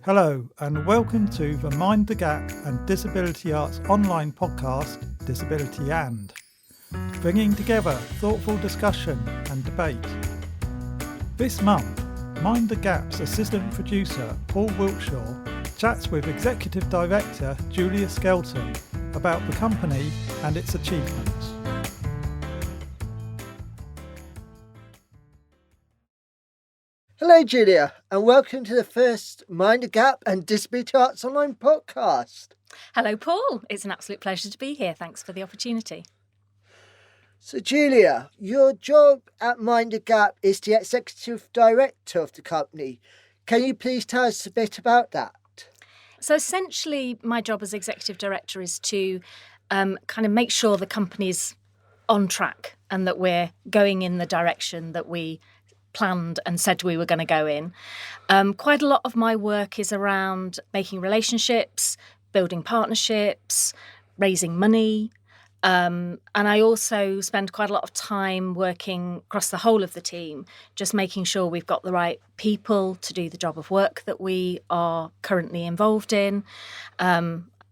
Hello and welcome to the Mind the Gap and Disability Arts online podcast, Disability And, bringing together thoughtful discussion and debate. This month, Mind the Gap's assistant producer, Paul Wilshaw, chats with Executive Director Julia Skelton about the company and its achievements. Hello, Julia, and welcome to the first Mind the Gap and Disability Arts online podcast. Hello, Paul. It's an absolute pleasure to be here. Thanks for the opportunity. So, Julia, your job at Mind the Gap is the Executive Director of the company. Can you please tell us a bit about that? So essentially, my job as Executive Director is to kind of make sure the company's on track and that we're going in the direction that we planned and said we were going to go in. Quite a lot of my work is around making relationships, building partnerships, raising money. And I also spend quite a lot of time working across the whole of the team, just making sure we've got the right people to do the job of work that we are currently involved in.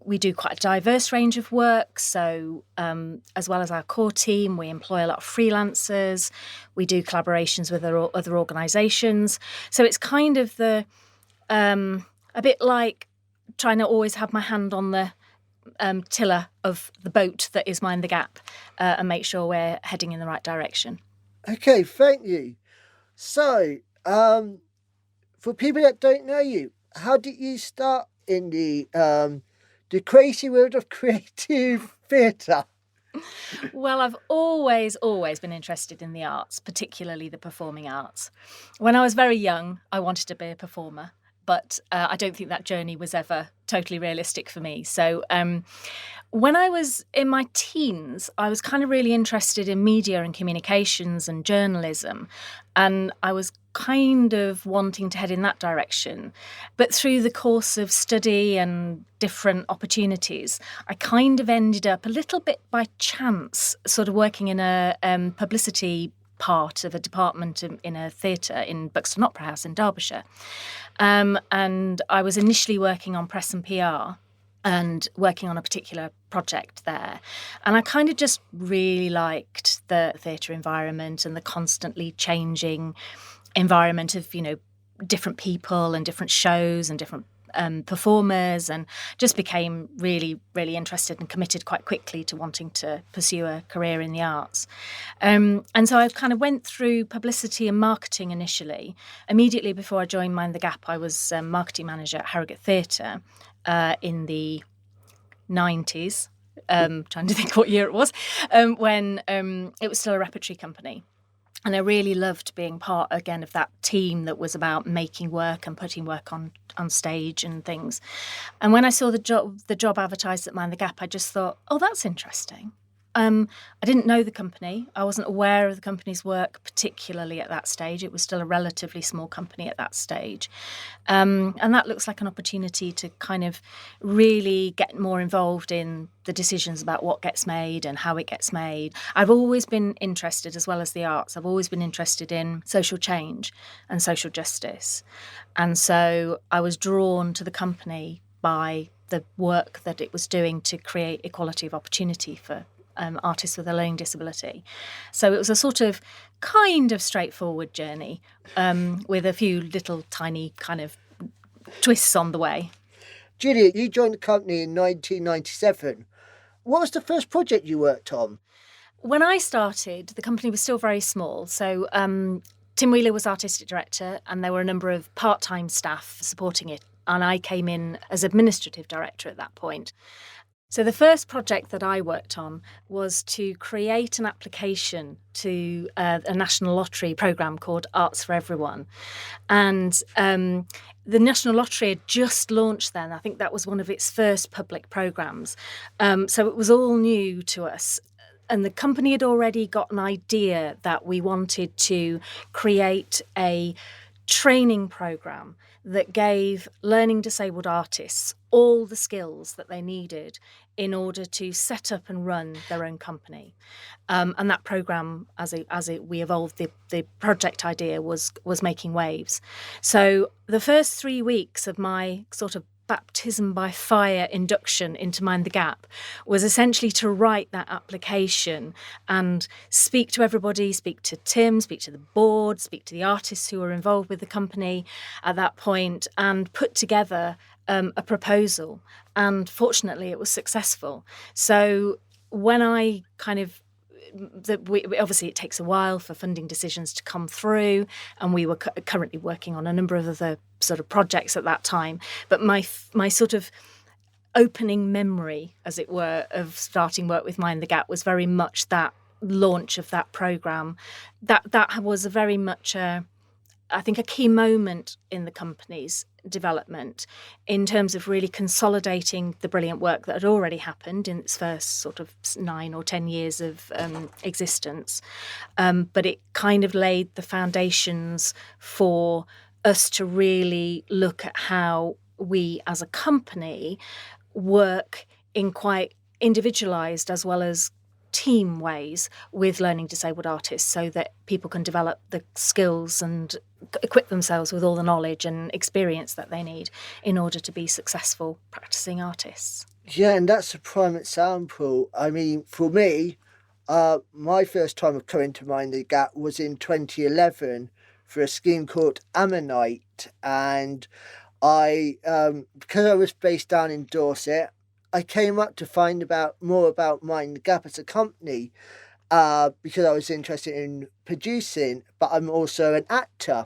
We do quite a diverse range of work. So as well as our core team, we employ a lot of freelancers. We do collaborations with other organisations. So it's kind of a bit like trying to always have my hand on the tiller of the boat that is Mind the Gap and make sure we're heading in the right direction. Okay, thank you. So, for people that don't know you, how did you start in the crazy world of creative theatre? Well, I've always been interested in the arts, particularly the performing arts. When I was very young, I wanted to be a performer, but I don't think that journey was ever totally realistic for me. So when I was in my teens, I was kind of really interested in media and communications and journalism, and I was kind of wanting to head in that direction. But through the course of study and different opportunities, I kind of ended up a little bit by chance sort of working in a publicity part of a department in a theatre in Buxton Opera House in Derbyshire. And I was initially working on press and PR and working on a particular project there. And I kind of just really liked the theatre environment and the constantly changing environment of, different people and different shows and different performers, and just became really, really interested and committed quite quickly to wanting to pursue a career in the arts. And so I kind of went through publicity and marketing initially. Immediately before I joined Mind the Gap, I was marketing manager at Harrogate Theatre in the 90s, trying to think what year it was, when it was still a repertory company. And I really loved being part, again, of that team that was about making work and putting work on stage and things. And when I saw the job advertised at Mind the Gap, I just thought, oh, that's interesting. I didn't know the company. I wasn't aware of the company's work, particularly at that stage. It was still a relatively small company at that stage. And that looks like an opportunity to kind of really get more involved in the decisions about what gets made and how it gets made. I've always been interested, as well as the arts, I've always been interested in social change and social justice. And so I was drawn to the company by the work that it was doing to create equality of opportunity for artists with a learning disability. So it was a sort of kind of straightforward journey with a few little tiny kind of twists on the way. Julia, you joined the company in 1997. What was the first project you worked on? When I started, the company was still very small. So Tim Wheeler was artistic director and there were a number of part-time staff supporting it. And I came in as administrative director at that point. So the first project that I worked on was to create an application to a national lottery programme called Arts for Everyone. And the National Lottery had just launched then. I think that was one of its first public programmes. So it was all new to us. And the company had already got an idea that we wanted to create a training programme that gave learning disabled artists all the skills that they needed in order to set up and run their own company. And that programme, we evolved, the project idea was making waves. So the first 3 weeks of my sort of baptism by fire induction into Mind the Gap was essentially to write that application and speak to everybody, speak to Tim, speak to the board, speak to the artists who were involved with the company at that point, and put together a proposal. And fortunately, it was successful. So when I kind of obviously it takes a while for funding decisions to come through, and we were currently working on a number of other sort of projects at that time. But my sort of opening memory, as it were, of starting work with Mind the Gap was very much that launch of that programme. That was very much I think a key moment in the company's development in terms of really consolidating the brilliant work that had already happened in its first sort of 9 or 10 years of existence. But it kind of laid the foundations for us to really look at how we as a company work in quite individualised as well as team ways with learning disabled artists, so that people can develop the skills and equip themselves with all the knowledge and experience that they need in order to be successful practicing artists. Yeah, and that's a prime example. I mean, for me, my first time of coming to Mind the Gap was in 2011 for a scheme called Ammonite, and I, because I was based down in Dorset, I came up to find more about Mind the Gap as a company because I was interested in producing, but I'm also an actor.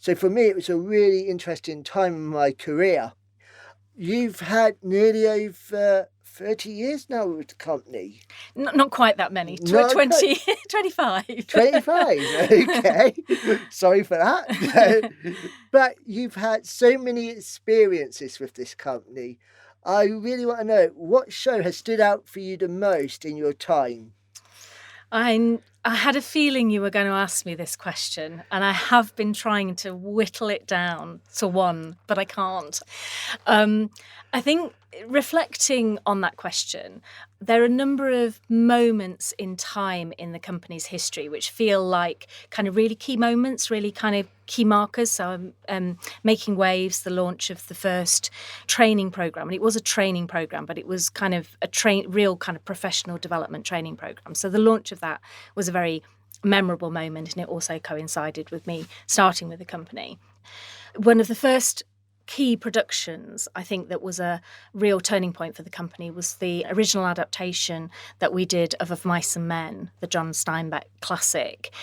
So for me, it was a really interesting time in my career. You've had nearly over 30 years now with the company. Not quite that many, 25. 25, okay. Sorry for that. But you've had so many experiences with this company. I really want to know, what show has stood out for you the most in your time? I had a feeling you were going to ask me this question, and I have been trying to whittle it down to one, but I can't. I think reflecting on that question, there are a number of moments in time in the company's history which feel like kind of really key moments, really kind of key markers. So Making Waves, the launch of the first training programme. And it was a training programme, but it was kind of a real kind of professional development training programme. So the launch of that was a very memorable moment, and it also coincided with me starting with the company. One of the first key productions, I think, that was a real turning point for the company was the original adaptation that we did of Mice and Men, the John Steinbeck classic,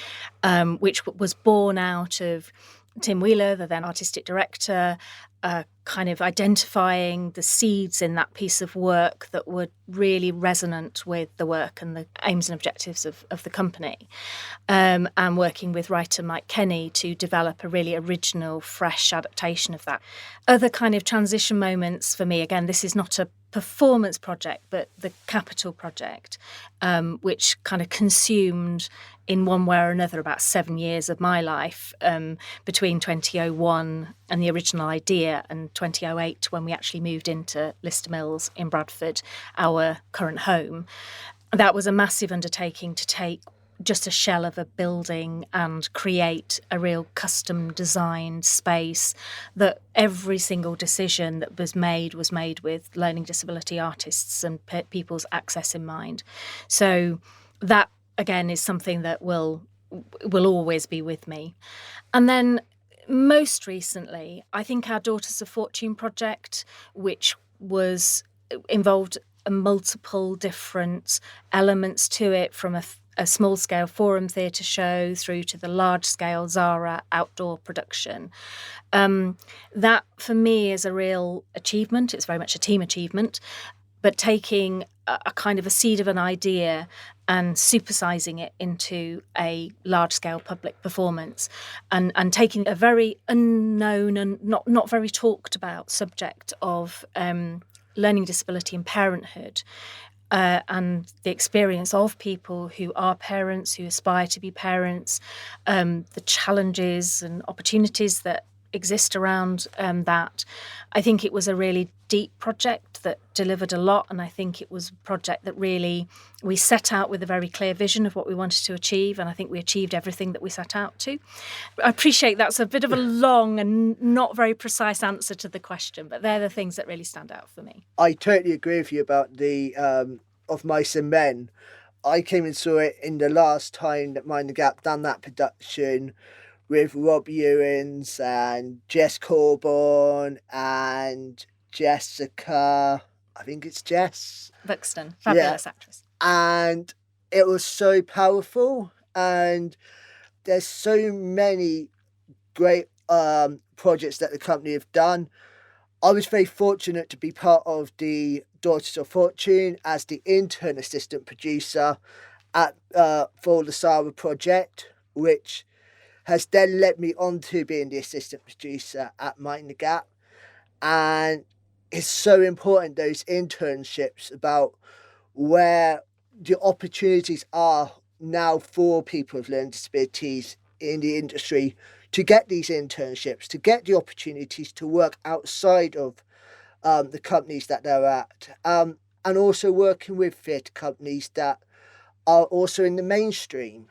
which was born out of Tim Wheeler, the then artistic director, kind of identifying the seeds in that piece of work that were really resonant with the work and the aims and objectives of the company, and working with writer Mike Kenny to develop a really original, fresh adaptation of that. Other kind of transition moments for me, again, this is not a performance project, but the Capital project, which kind of consumed in one way or another about 7 years of my life, between 2001 and the original idea and 2008 when we actually moved into Lister Mills in Bradford, our current home. That was a massive undertaking to take just a shell of a building and create a real custom designed space that every single decision that was made with learning disability artists and people's access in mind. So that, again, is something that will always be with me. And then most recently, I think our Daughters of Fortune project, which involved multiple different elements to it, from a small-scale forum theatre show through to the large-scale Zara outdoor production. That, for me, is a real achievement. It's very much a team achievement, but taking a kind of a seed of an idea and supersizing it into a large-scale public performance, and taking a very unknown and not very talked about subject of learning disability and parenthood, and the experience of people who are parents, who aspire to be parents, the challenges and opportunities that exist around that. I think it was a really deep project that delivered a lot, and I think it was a project that really we set out with a very clear vision of what we wanted to achieve, and I think we achieved everything that we set out to. I appreciate that's a bit of a long and not very precise answer to the question, but they're the things that really stand out for me. I totally agree with you about the Of Mice and Men. I came and saw it in the last time that Mind the Gap done that production, with Rob Ewens and Jess Corborn and Jessica, I think it's Jess Buxton, fabulous actress. And it was so powerful, and there's so many great projects that the company have done. I was very fortunate to be part of the Daughters of Fortune as the intern assistant producer at for the Sarah project, which has then led me on to being the assistant producer at Mind the Gap. And it's so important, those internships, about where the opportunities are now for people with learning disabilities in the industry to get these internships, to get the opportunities to work outside of the companies that they're at, and also working with theatre companies that are also in the mainstream.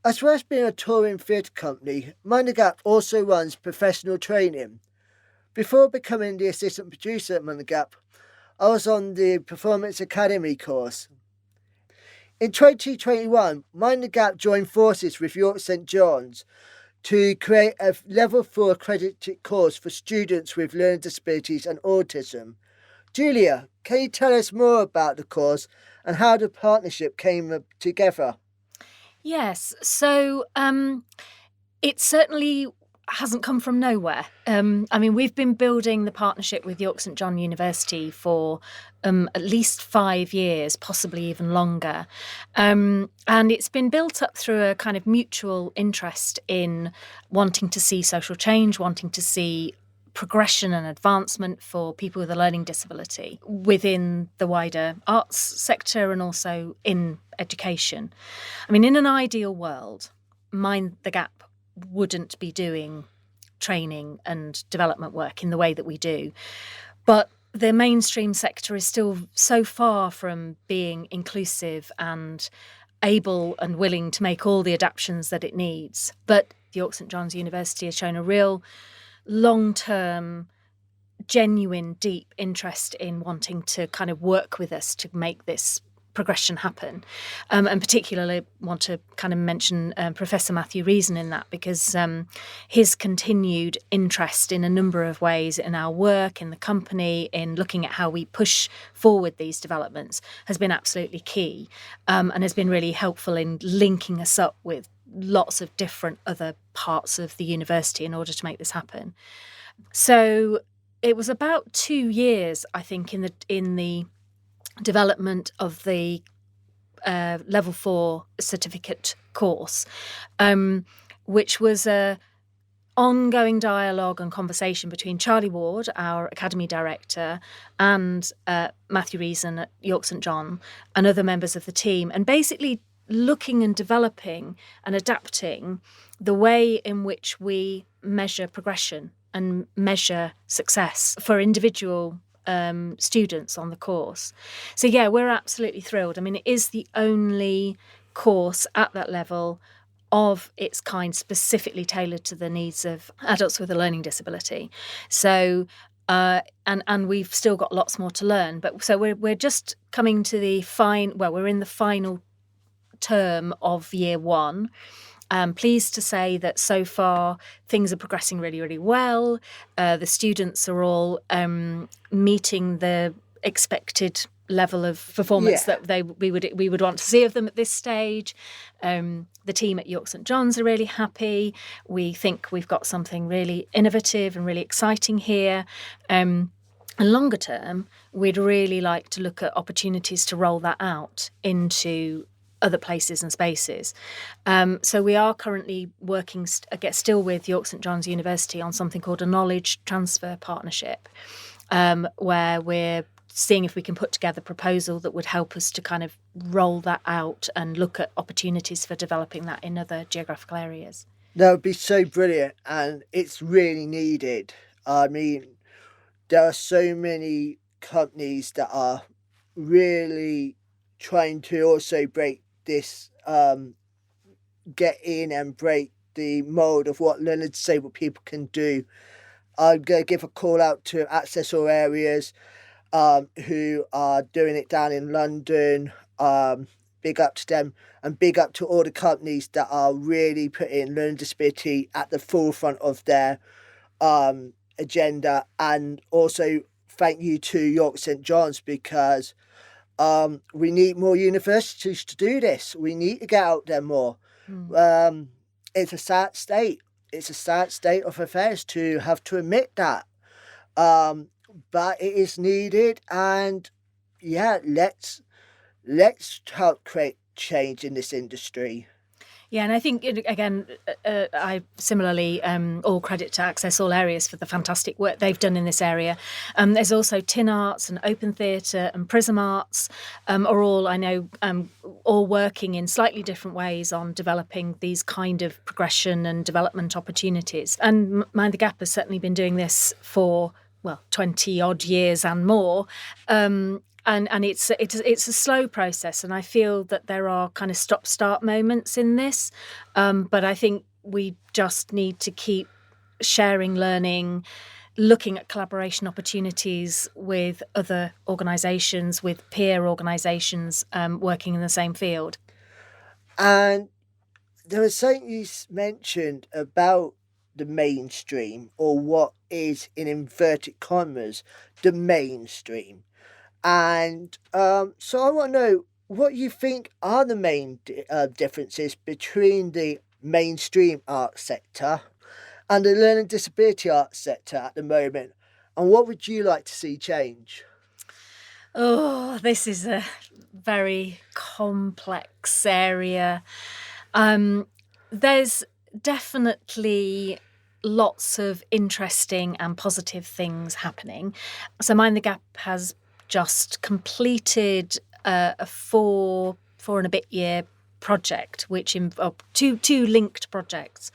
As well as being a touring theatre company, Mind the Gap also runs professional training. Before becoming the assistant producer at Mind the Gap, I was on the Performance Academy course. In 2021, Mind the Gap joined forces with York St John's to create a Level 4 accredited course for students with learning disabilities and autism. Julia, can you tell us more about the course and how the partnership came together? Yes, so it certainly hasn't come from nowhere. We've been building the partnership with York St John University for at least 5 years, possibly even longer. And it's been built up through a kind of mutual interest in wanting to see social change, wanting to see progression and advancement for people with a learning disability within the wider arts sector and also in education. In an ideal world, Mind the Gap wouldn't be doing training and development work in the way that we do. But the mainstream sector is still so far from being inclusive and able and willing to make all the adaptations that it needs. But York St John's University has shown a real long-term, genuine, deep interest in wanting to kind of work with us to make this progression happen. And particularly want to kind of mention Professor Matthew Reason in that, because his continued interest in a number of ways in our work, in the company, in looking at how we push forward these developments has been absolutely key, and has been really helpful in linking us up with lots of different other parts of the university in order to make this happen. So it was about 2 years, I think, in the development of the Level 4 certificate course, which was a ongoing dialogue and conversation between Charlie Ward, our Academy Director, and Matthew Reason at York St John and other members of the team, and basically looking and developing and adapting the way in which we measure progression and measure success for individual students on the course. So yeah, we're absolutely thrilled. It is the only course at that level of its kind specifically tailored to the needs of adults with a learning disability. So and we've still got lots more to learn. But so we're just coming to we're in the final term of year one. I'm pleased to say that so far things are progressing really, really well. The students are all meeting the expected level of performance that we would want to see of them at this stage. The team at York St John's are really happy. We think we've got something really innovative and really exciting here. And longer term, we'd really like to look at opportunities to roll that out into other places and spaces. So we are currently working still with York St John's University on something called a knowledge transfer partnership, where we're seeing if we can put together a proposal that would help us to kind of roll that out and look at opportunities for developing that in other geographical areas. That would be so brilliant, and it's really needed. I mean, there are so many companies that are really trying to also break this, get in and break the mould of what learning disabled people can do. I'm going to give a call out to Access All Areas, who are doing it down in London. Big up to them, and big up to all the companies that are really putting learning disability at the forefront of their agenda. And also thank you to York St John's, because we need more universities to do this. We need to get out there more. It's a sad state. It's a sad state of affairs to have to admit that. But it is needed, and yeah, let's help create change in this industry. Yeah, and I think, again, I similarly all credit to Access All Areas for the fantastic work they've done in this area. There's also Tin Arts and Open Theatre and Prism Arts are all, I know, all working in slightly different ways on developing these kind of progression and development opportunities. And Mind the Gap has certainly been doing this for, 20 odd years and more. And it's a slow process, and I feel that there are kind of stop-start moments in this. But I think we just need to keep sharing learning, looking at collaboration opportunities with other organisations, with peer organisations working in the same field. And there was something you mentioned about the mainstream, or what is, in inverted commas, the mainstream. And so I want to know what you think are the main differences between the mainstream arts sector and the learning disability arts sector at the moment, and what would you like to see change? Oh, this is a very complex area. There's definitely lots of interesting and positive things happening. So Mind the Gap has just completed a four and a bit year project, which involved two linked projects,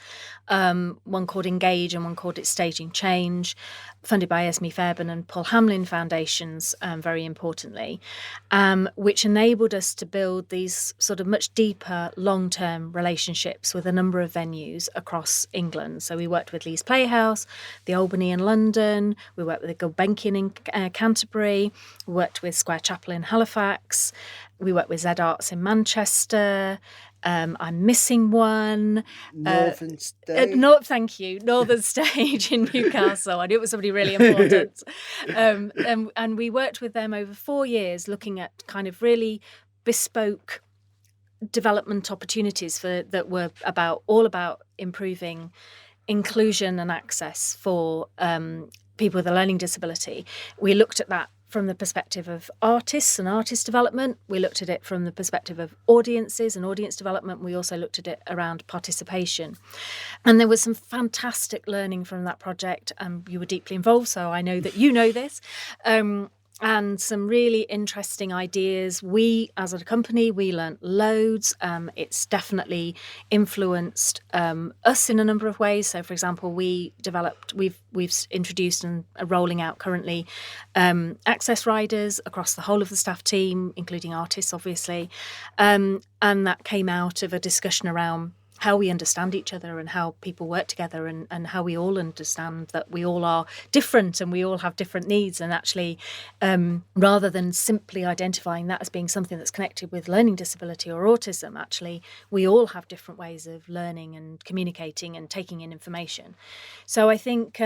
one called Engage and one called It's Staging Change, funded by Esme Fairbairn and Paul Hamlin Foundations, very importantly, which enabled us to build these sort of much deeper long-term relationships with a number of venues across England. So we worked with Lee's Playhouse, the Albany in London, we worked with the Gulbenkian in Canterbury, we worked with Square Chapel in Halifax, we worked with Z Arts in Manchester. I'm missing one. Northern Stage. Thank you. Northern Stage in Newcastle. I knew it was somebody really important. And we worked with them over 4 years, looking at kind of really bespoke development opportunities that were all about improving inclusion and access for people with a learning disability. We looked at that from the perspective of artists and artist development. We looked at it from the perspective of audiences and audience development. We also looked at it around participation. And there was some fantastic learning from that project. You were deeply involved, so I know that you know this. And some really interesting ideas. We, as a company, we learnt loads. It's definitely influenced us in a number of ways. So, for example, we've introduced and are rolling out currently access riders across the whole of the staff team, including artists, obviously. And that came out of a discussion around how we understand each other and how people work together, and how we all understand that we all are different and we all have different needs. And actually, rather than simply identifying that as being something that's connected with learning disability or autism, actually, we all have different ways of learning and communicating and taking in information. So I think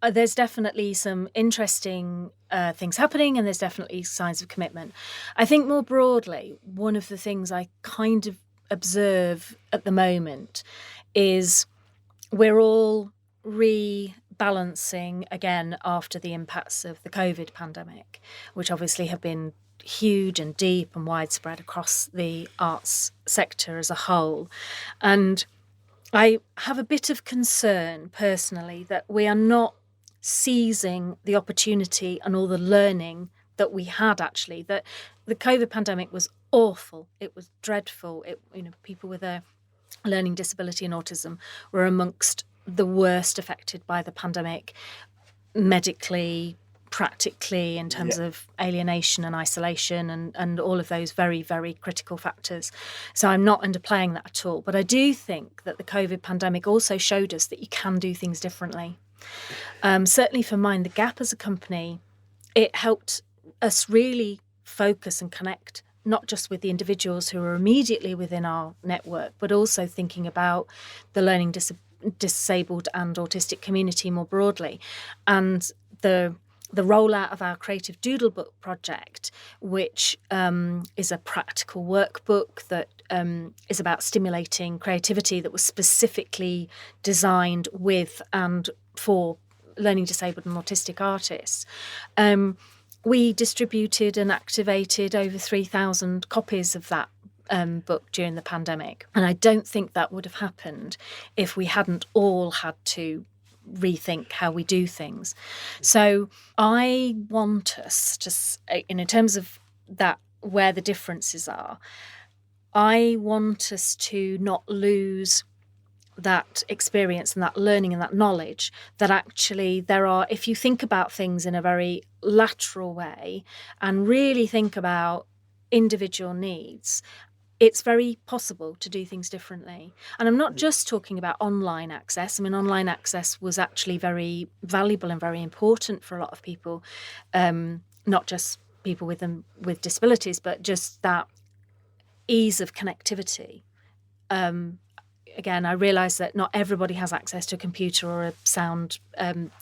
there's definitely some interesting things happening, and there's definitely signs of commitment. I think more broadly, one of the things I kind of observe at the moment is we're all rebalancing again after the impacts of the COVID pandemic, which obviously have been huge and deep and widespread across the arts sector as a whole. And I have a bit of concern personally that we are not seizing the opportunity and all the learning that we had, actually, that the COVID pandemic was awful. It was dreadful. People with a learning disability and autism were amongst the worst affected by the pandemic, medically, practically, in terms of alienation and isolation and all of those very, very critical factors. So I'm not underplaying that at all. But I do think that the COVID pandemic also showed us that you can do things differently. Certainly for Mind the Gap as a company, it helped us really focus and connect not just with the individuals who are immediately within our network, but also thinking about the learning disabled and autistic community more broadly. And the rollout of our Creative Doodlebook project, which is a practical workbook that is about stimulating creativity, that was specifically designed with and for learning disabled and autistic artists. We distributed and activated over 3,000 copies of that book during the pandemic. And I don't think that would have happened if we hadn't all had to rethink how we do things. So I want us to, in terms of that, where the differences are, I want us to not lose that experience and that learning and that knowledge that actually there are, if you think about things in a very lateral way and really think about individual needs, it's very possible to do things differently. And I'm not just talking about online access. I mean, online access was actually very valuable and very important for a lot of people, not just people with disabilities, but just that ease of connectivity. Again, I realise that not everybody has access to a computer or a sound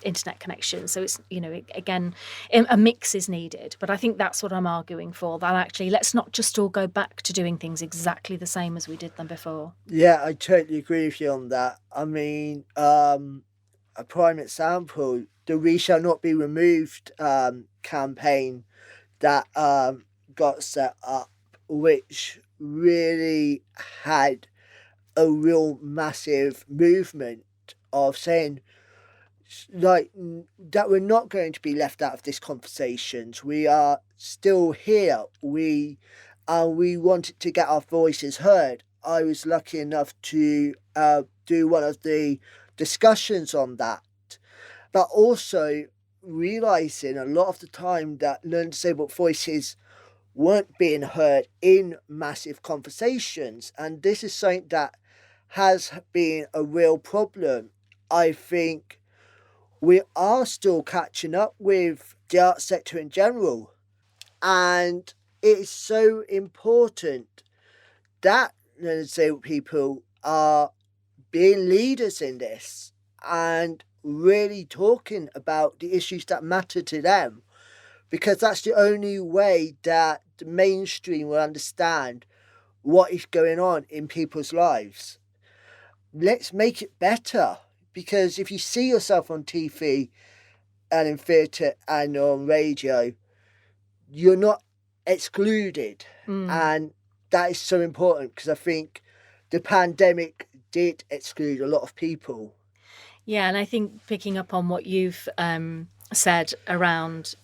internet connection. So it's, again, a mix is needed. But I think that's what I'm arguing for, that actually let's not just all go back to doing things exactly the same as we did them before. Yeah, I totally agree with you on that. I mean, a prime example, the We Shall Not Be Removed campaign that got set up, which really had a real massive movement of saying like that we're not going to be left out of this conversations. We are still here. We wanted to get our voices heard. I was lucky enough to do one of the discussions on that, but also realising a lot of the time that learning disabled voices weren't being heard in massive conversations. And this is something that has been a real problem. I think we are still catching up with the arts sector in general. And it's so important that disabled people are being leaders in this and really talking about the issues that matter to them, because that's the only way that the mainstream will understand what is going on in people's lives. Let's make it better, because if you see yourself on TV and in theatre and on radio, you're not excluded. And that is so important, because I think the pandemic did exclude a lot of people. Yeah, and I think picking up on what you've said around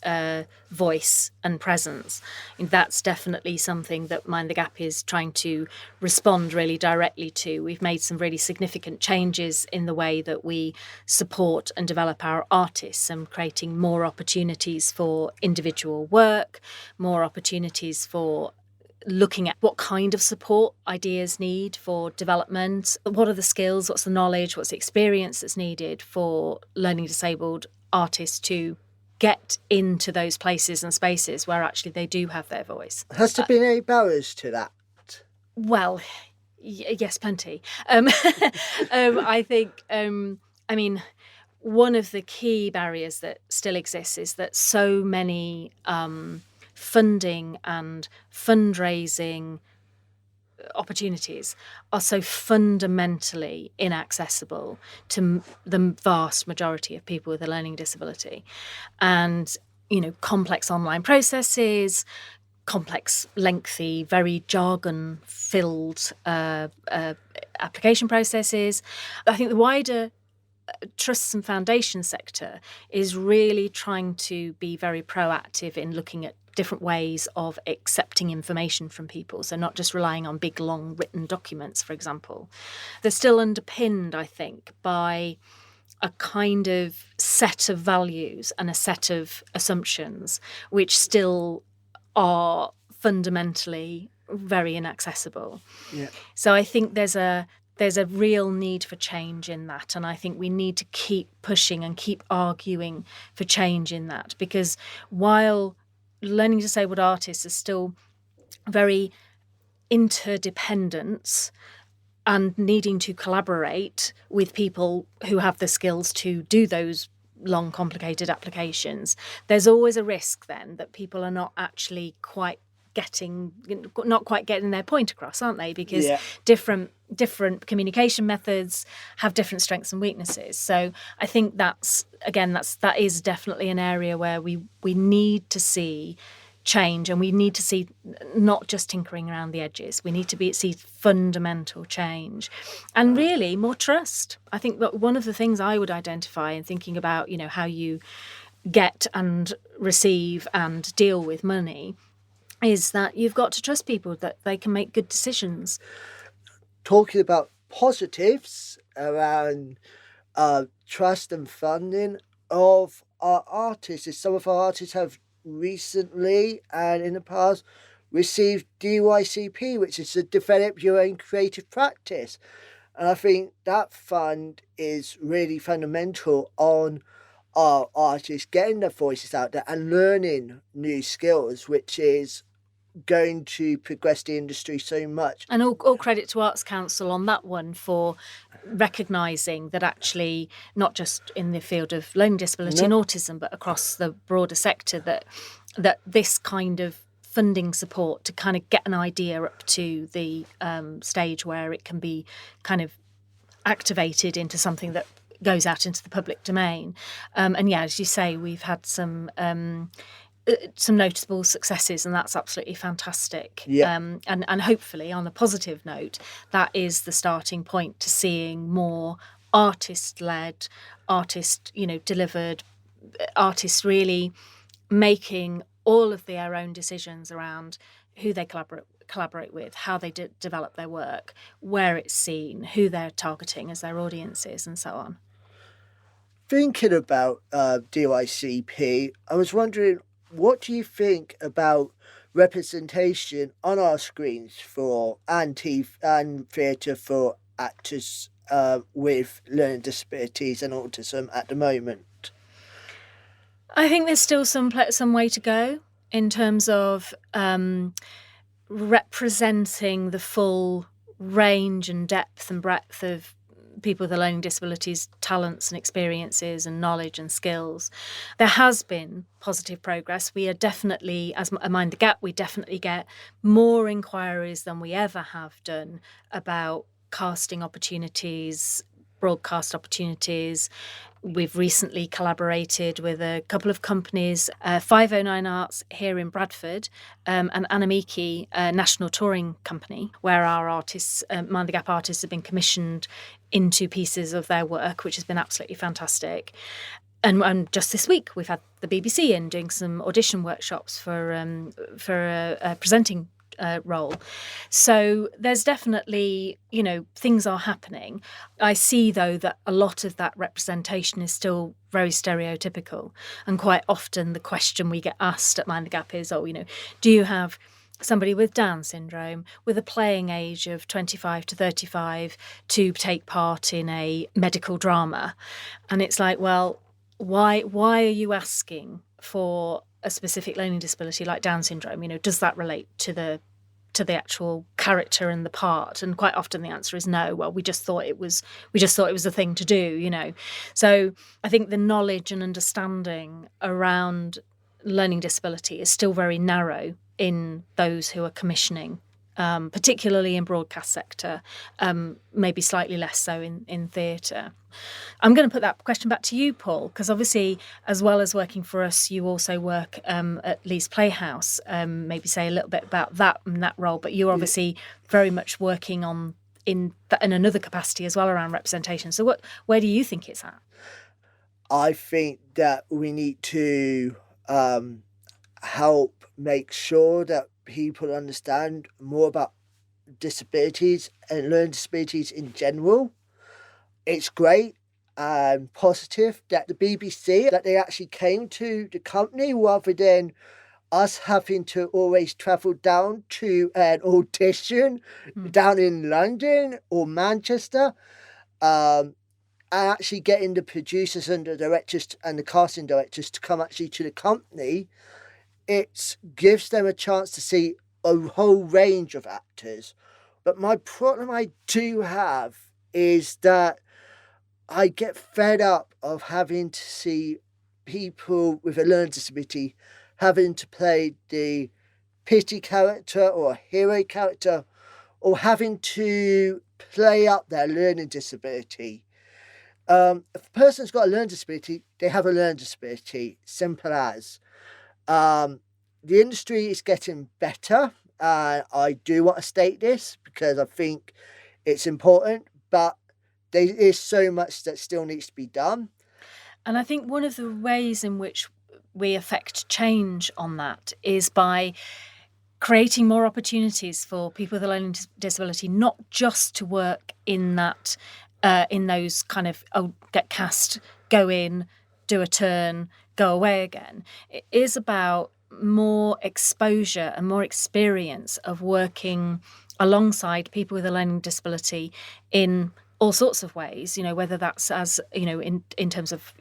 voice and presence, that's definitely something that Mind the Gap is trying to respond really directly to. We've made some really significant changes in the way that we support and develop our artists, and creating more opportunities for individual work, more opportunities for looking at what kind of support ideas need for development, what are the skills, what's the knowledge, what's the experience that's needed for learning disabled artists to get into those places and spaces where actually they do have their voice. Has there been any barriers to that? Well, yes, plenty. I think, one of the key barriers that still exists is that so many funding and fundraising opportunities are so fundamentally inaccessible to the vast majority of people with a learning disability. And, complex online processes, complex, lengthy, very jargon-filled application processes. I think the wider trusts and foundation sector is really trying to be very proactive in looking at different ways of accepting information from people. So not just relying on big, long written documents, for example. They're still underpinned, I think, by a kind of set of values and a set of assumptions which still are fundamentally very inaccessible. Yeah. So I think there's a real need for change in that, and I think we need to keep pushing and keep arguing for change in that, because while learning disabled artists are still very interdependent and needing to collaborate with people who have the skills to do those long, complicated applications, there's always a risk then that people are not actually quite getting their point across, aren't they? Because different communication methods have different strengths and weaknesses. So I think that is definitely an area where we need to see change, and we need to see not just tinkering around the edges. We need to see fundamental change and really more trust. I think that one of the things I would identify in thinking about, how you get and receive and deal with money is that you've got to trust people that they can make good decisions. Talking about positives around trust and funding of our artists, is some of our artists have recently and in the past received DYCP, which is to develop your own creative practice. And I think that fund is really fundamental on our artists getting their voices out there and learning new skills, which is going to progress the industry so much. And all credit to Arts Council on that one for recognising that actually, not just in the field of learning disability and autism, but across the broader sector, that this kind of funding support to kind of get an idea up to the stage where it can be kind of activated into something that goes out into the public domain. And as you say, we've had some noticeable successes, and that's absolutely fantastic. And hopefully, on a positive note, that is the starting point to seeing more artist-led, delivered artists really making all of their own decisions around who they collaborate with, how they develop their work, where it's seen, who they're targeting as their audiences, and so on. Thinking about DYCP, I was wondering, what do you think about representation on our screens for and theatre for actors with learning disabilities and autism at the moment? I think there's still some way to go in terms of representing the full range and depth and breadth of people with learning disabilities, talents and experiences and knowledge and skills. There has been positive progress. We are definitely, as Mind the Gap, we definitely get more inquiries than we ever have done about casting opportunities, broadcast opportunities. We've recently collaborated with a couple of companies, 509 Arts here in Bradford, and Anamiki, a national touring company, where our artists, Mind the Gap artists, have been commissioned into pieces of their work, which has been absolutely fantastic. And just this week, we've had the BBC in doing some audition workshops for a presenting role. So there's definitely, things are happening. I see, though, that a lot of that representation is still very stereotypical. And quite often the question we get asked at Mind the Gap is, do you have somebody with Down syndrome with a playing age of 25 to 35 to take part in a medical drama? And it's like, well, why are you asking for a specific learning disability like Down syndrome? Does that relate to the actual character and the part? And quite often the answer is no. Well, we just thought it was the thing to do, So I think the knowledge and understanding around learning disability is still very narrow in those who are commissioning, particularly in broadcast sector, maybe slightly less so in theatre. I'm going to put that question back to you, Paul, because obviously, as well as working for us, you also work at Leeds Playhouse. Maybe say a little bit about that and that role, but you're obviously very much working on in another capacity as well around representation. So where do you think it's at? I think that we need to help make sure that people understand more about disabilities and learning disabilities in general. It's great and positive that the BBC, that they actually came to the company rather than us having to always travel down to an audition down in London or Manchester, and actually getting the producers and the directors and the casting directors to come actually to the company. It gives them a chance to see a whole range of actors. But my problem I do have is that I get fed up of having to see people with a learning disability having to play the pity character or a hero character, or having to play up their learning disability. If a person's got a learning disability, they have a learning disability. Simple as. The industry is getting better. I do want to state this because I think it's important, but there is so much that still needs to be done. And I think one of the ways in which we affect change on that is by creating more opportunities for people with a learning disability, not just to work in that, in those kind of, get cast, go in, do a turn, go away again. It is about more exposure and more experience of working alongside people with a learning disability in all sorts of ways, whether that's as, in terms of,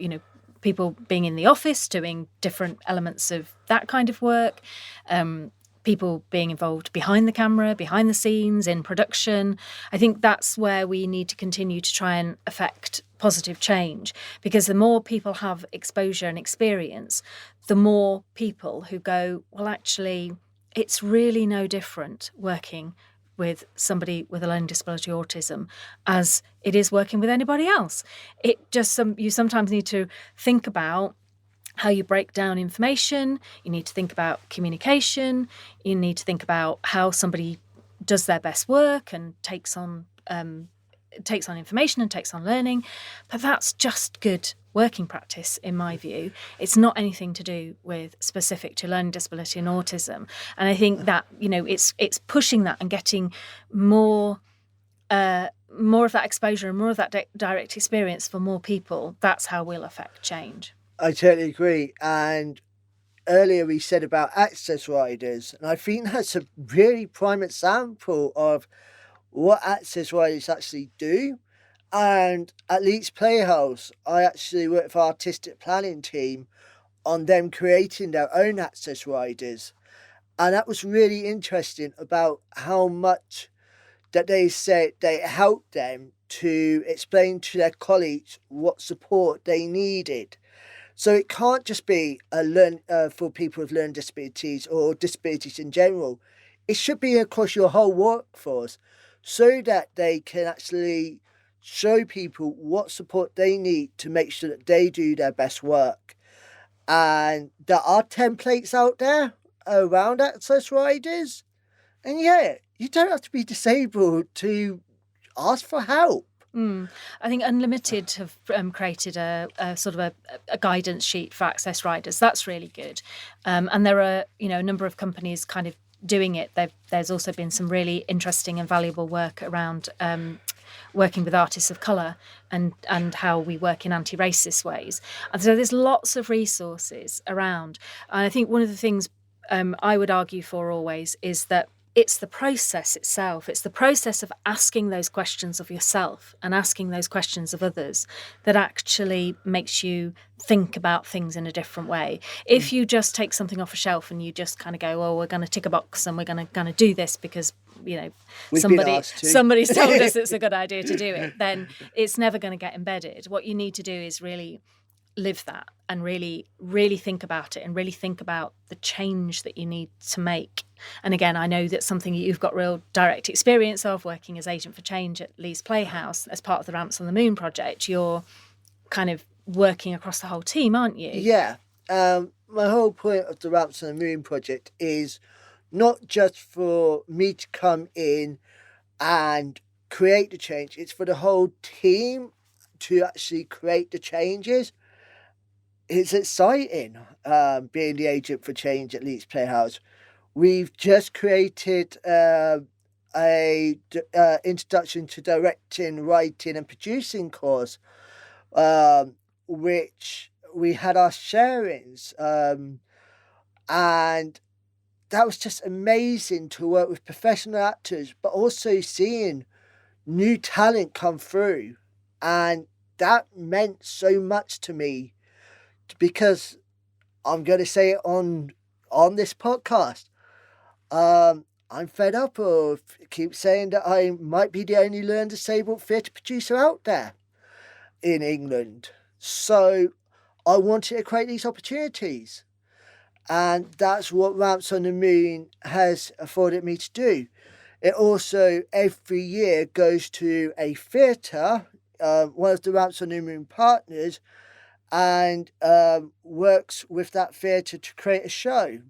people being in the office, doing different elements of that kind of work, people being involved behind the camera, behind the scenes, in production. I think that's where we need to continue to try and affect positive change, because the more people have exposure and experience, the more people who go, well, actually, it's really no different working with somebody with a learning disability or autism as it is working with anybody else. It just you sometimes need to think about how you break down information. You need to think about communication. You need to think about how somebody does their best work and takes on information and takes on learning. But that's just good working practice, in my view. It's not anything to do with specific to learning disability and autism. And I think that, it's pushing that and getting more of that exposure and more of that direct experience for more people. That's how we'll affect change. I totally agree. And earlier we said about access riders, and I think that's a really prime example of what access riders actually do. And at Leeds Playhouse, I actually worked for our artistic planning team on them creating their own access riders. And that was really interesting about how much that they said they helped them to explain to their colleagues what support they needed. So it can't just be for people with learning disabilities or disabilities in general. It should be across your whole workforce so that they can actually show people what support they need to make sure that they do their best work. And there are templates out there around access riders. And you don't have to be disabled to ask for help. I think Unlimited have created a sort of a guidance sheet for access riders. That's really good. And there are, a number of companies kind of doing it. There's also been some really interesting and valuable work around working with artists of colour and how we work in anti-racist ways. And so there's lots of resources around. And I think one of the things I would argue for always is that it's the process itself. It's the process of asking those questions of yourself and asking those questions of others that actually makes you think about things in a different way. If you just take something off a shelf and you just kind of go, well, we're going to tick a box and we're going to do this because, somebody's told us it's a good idea to do it, then it's never going to get embedded. What you need to do is really live that and really, really think about it and really think about the change that you need to make. And again, I know that's something you've got real direct experience of, working as agent for change at Leeds Playhouse as part of the Ramps on the Moon project. You're kind of working across the whole team, aren't you? Yeah. My whole point of the Ramps on the Moon project is not just for me to come in and create the change, it's for the whole team to actually create the changes. And I think one of the things I would argue for always is that it's the process itself. It's the process of asking those questions of yourself and asking those questions of others that actually makes you think about things in a different way. If you just take something off a shelf and you just kind of go, well, we're going to tick a box and we're going to do this because, somebody's told us it's a good idea to do it, then it's never going to get embedded. What you need to do is really live that and really think about it and really think about the change that you need to make. And again, I know that something you've got real direct experience of, working as agent for change at Leeds Playhouse as part of the Ramps on the Moon project. You're kind of working across the whole team, aren't you? Yeah. My whole point of the Ramps on the Moon project is not just for me to come in and create the change, it's for the whole team it's exciting being the agent for change at Leeds Playhouse. We've just created a introduction to directing, writing, and producing course, which we had our sharings, and that was just amazing to work with professional actors, but also seeing new talent come through, and that meant so much to me because I'm going to say it on this podcast. I'm fed up of keep saying that I might be the only learned disabled theatre producer out there in England. So I wanted to create these opportunities. And that's what Ramps on the Moon has afforded me to do. It also every year goes to a theatre, one of the Ramps on the Moon partners, and works with that theatre to create a show.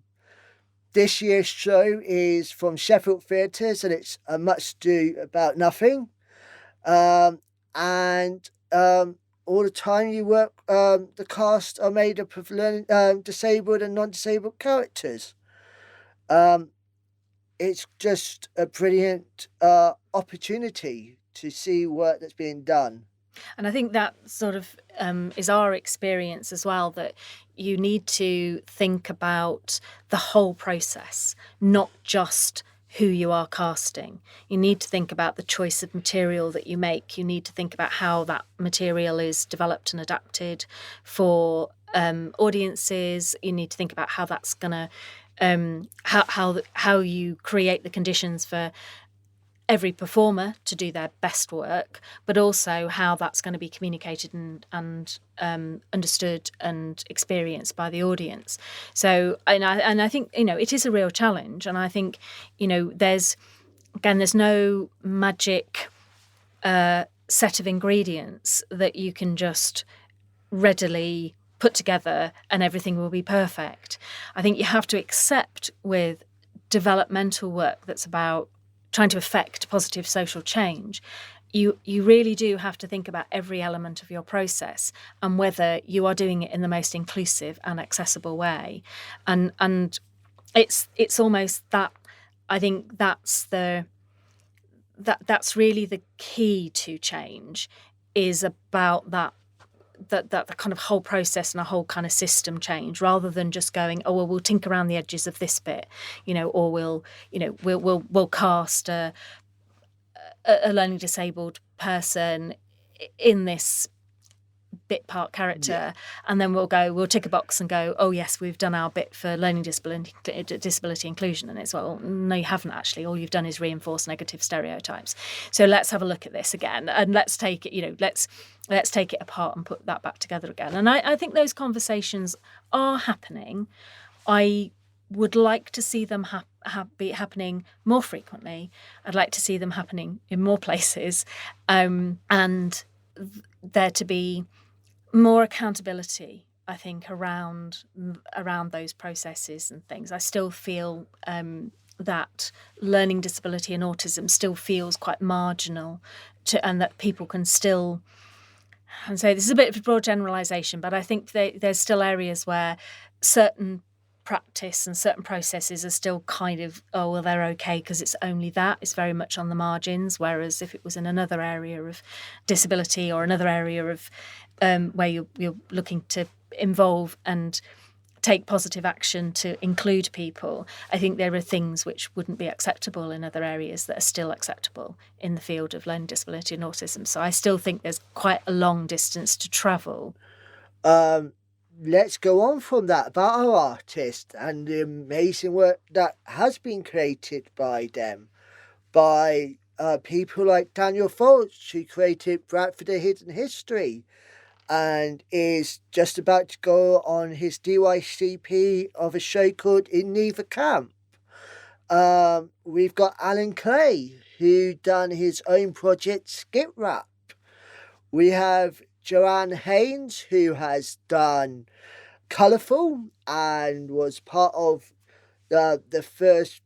This year's show is from Sheffield Theatres, and it's A Much Ado About Nothing. And all the time you work, the cast are made up of learning, disabled and non-disabled characters. It's just a brilliant opportunity to see work that's being done. And I think that sort of is our experience as well, that you need to think about the whole process, not just who you are casting. You need to think about the choice of material that you make. You need to think about how that material is developed and adapted for audiences. You need to think about how that's going to, how you create the conditions for every performer to do their best work, but also how that's going to be communicated and understood and experienced by the audience. So, and I think, it is a real challenge. And I think, there's no magic set of ingredients that you can just readily put together and everything will be perfect. I think you have to accept with developmental work that's about trying to affect positive social change, you really do have to think about every element of your process and whether you are doing it in the most inclusive and accessible way. And it's almost that, I think that's really the key to change, is about that kind of whole process and a whole kind of system change, rather than just going, oh well, we'll tinker around the edges of this bit, or we'll cast a learning disabled person in this bit part character, and then we'll tick a box and go, oh yes, we've done our bit for learning disability inclusion. And it's, well, no, you haven't actually. All you've done is reinforce negative stereotypes. So let's have a look at this again, and let's take it, let's take it apart and put that back together again. And I think those conversations are happening. I would like to see them be happening more frequently. I'd like to see them happening in more places, and there to be more accountability, I think, around those processes and things. I still feel that learning disability and autism still feels quite marginal, and that people can still, and so this is a bit of a broad generalisation, but I think there's still areas where certain practice and certain processes are still kind of, oh well, they're okay because it's only that. It's very much on the margins, whereas if it was in another area of disability or another area of where you're looking to involve and take positive action to include people, I think there are things which wouldn't be acceptable in other areas that are still acceptable in the field of learning disability and autism. So I still think there's quite a long distance to travel. Let's go on from that about our artists and the amazing work that has been created by them, by people like Daniel Fultz, who created Bradford A Hidden History and is just about to go on his DYCP of a show called In Neither Camp. We've got Alan Clay, who done his own project Skip Rap. We have Joanne Haynes, who has done Colourful and was part of the first,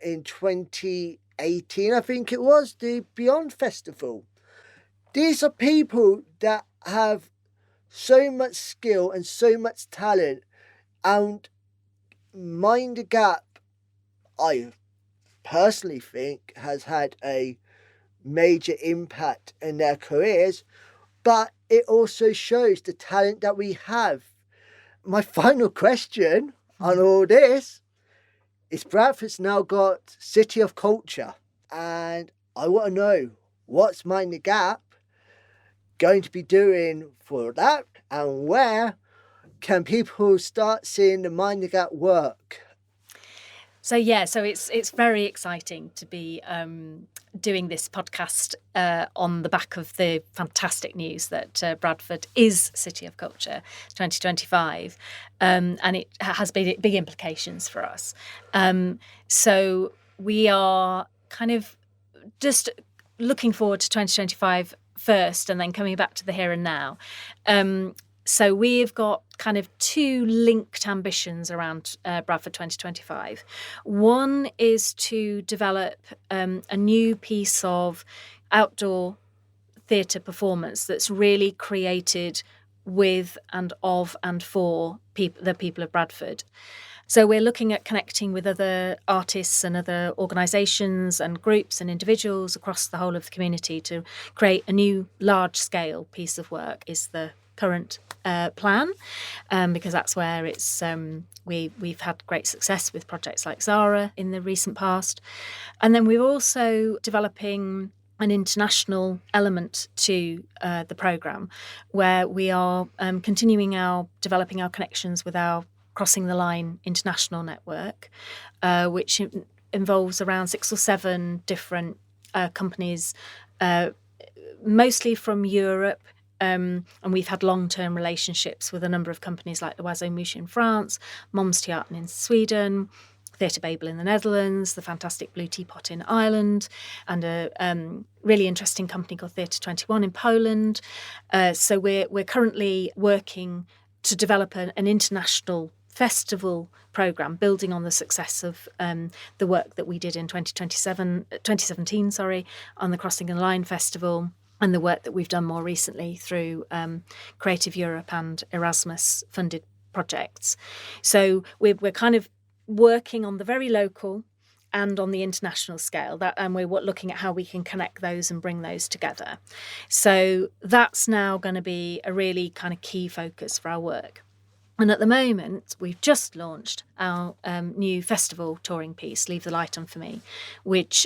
in 2018, I think it was, the Beyond Festival. These are people that have so much skill and so much talent, and Mind the Gap, I personally think, has had a major impact in their careers, but it also shows the talent that we have. My final question on all this is, Bradford's now got City of Culture, and I want to know, what's Mind the Gap going to be doing for that, and where can people start seeing the Mind the Gap work? So it's very exciting to be doing this podcast on the back of the fantastic news that Bradford is City of Culture 2025, and it has big implications for us. So we are kind of just looking forward to 2025 first, and then coming back to the here and now. So we've got kind of two linked ambitions around Bradford 2025. One is to develop a new piece of outdoor theatre performance that's really created with and of and for the people of Bradford. So we're looking at connecting with other artists and other organisations and groups and individuals across the whole of the community to create a new large-scale piece of work is the current plan, because that's where it's we've had great success with projects like Zara in the recent past. And then we're also developing an international element to the programme, where we are continuing developing our connections with our Crossing the Line international network, which involves around 6 or 7 different companies, mostly from Europe. And we've had long-term relationships with a number of companies like the Oiseau Mouche in France, Moms Theater in Sweden, Theatre Babel in the Netherlands, the fantastic Blue Teapot in Ireland, and a really interesting company called Theatre 21 in Poland. So we're currently working to develop an international festival programme, building on the success of the work that we did in 2017 on the Crossing the Line Festival, and the work that we've done more recently through Creative Europe and Erasmus funded projects. So we're kind of working on the very local and on the international scale, and we're looking at how we can connect those and bring those together. So that's now going to be a really kind of key focus for our work. And at the moment, we've just launched our new festival touring piece, Leave the Light On For Me, which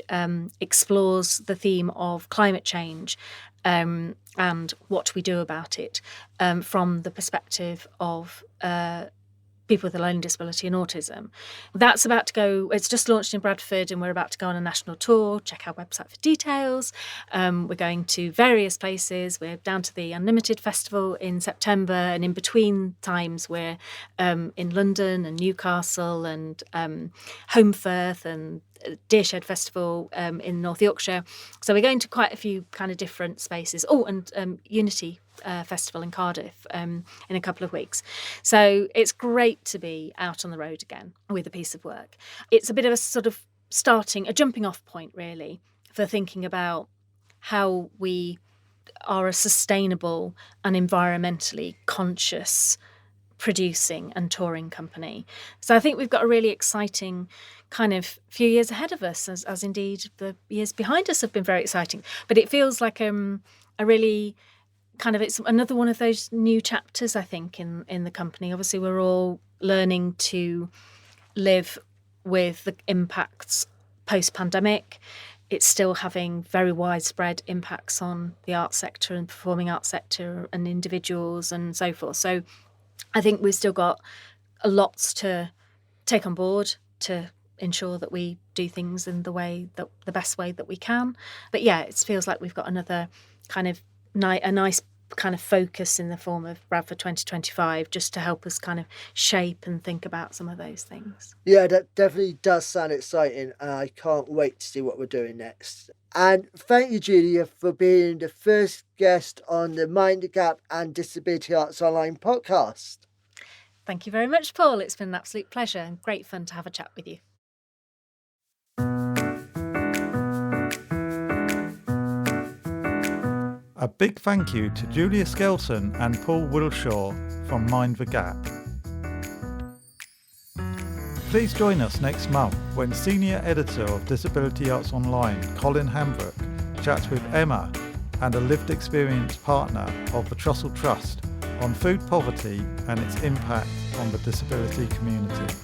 explores the theme of climate change and what we do about it from the perspective of people with a learning disability and autism. That's about to go, it's just launched in Bradford, and we're about to go on a national tour. Check our website for details. We're going to various places. We're down to the Unlimited Festival in September, and in between times we're in London and Newcastle and Holmfirth and Deershed Festival in North Yorkshire. So we're going to quite a few kind of different spaces. Oh, and Unity Festival in Cardiff in a couple of weeks. So it's great to be out on the road again with a piece of work. It's a bit of a sort of a jumping off point really for thinking about how we are a sustainable and environmentally conscious producing and touring company. So I think we've got a really exciting kind of few years ahead of us, as indeed the years behind us have been very exciting. But it feels like a really kind of, it's another one of those new chapters, I think, in the company. Obviously, we're all learning to live with the impacts post-pandemic. It's still having very widespread impacts on the art sector and performing arts sector and individuals and so forth. So I think we've still got lots to take on board to ensure that we do things in the best way that we can. But yeah, it feels like we've got another kind of a nice kind of focus in the form of Bradford 2025, just to help us kind of shape and think about some of those things. Yeah, that definitely does sound exciting, and I can't wait to see what we're doing next. And thank you, Julia, for being the first guest on the Mind the Gap and Disability Arts Online podcast. Thank you very much, Paul. It's been an absolute pleasure and great fun to have a chat with you. A big thank you to Julia Skelton and Paul Wilshaw from Mind the Gap. Please join us next month when Senior Editor of Disability Arts Online, Colin Hambrook, chats with Emma and a lived experience partner of the Trussell Trust on food poverty and its impact on the disability community.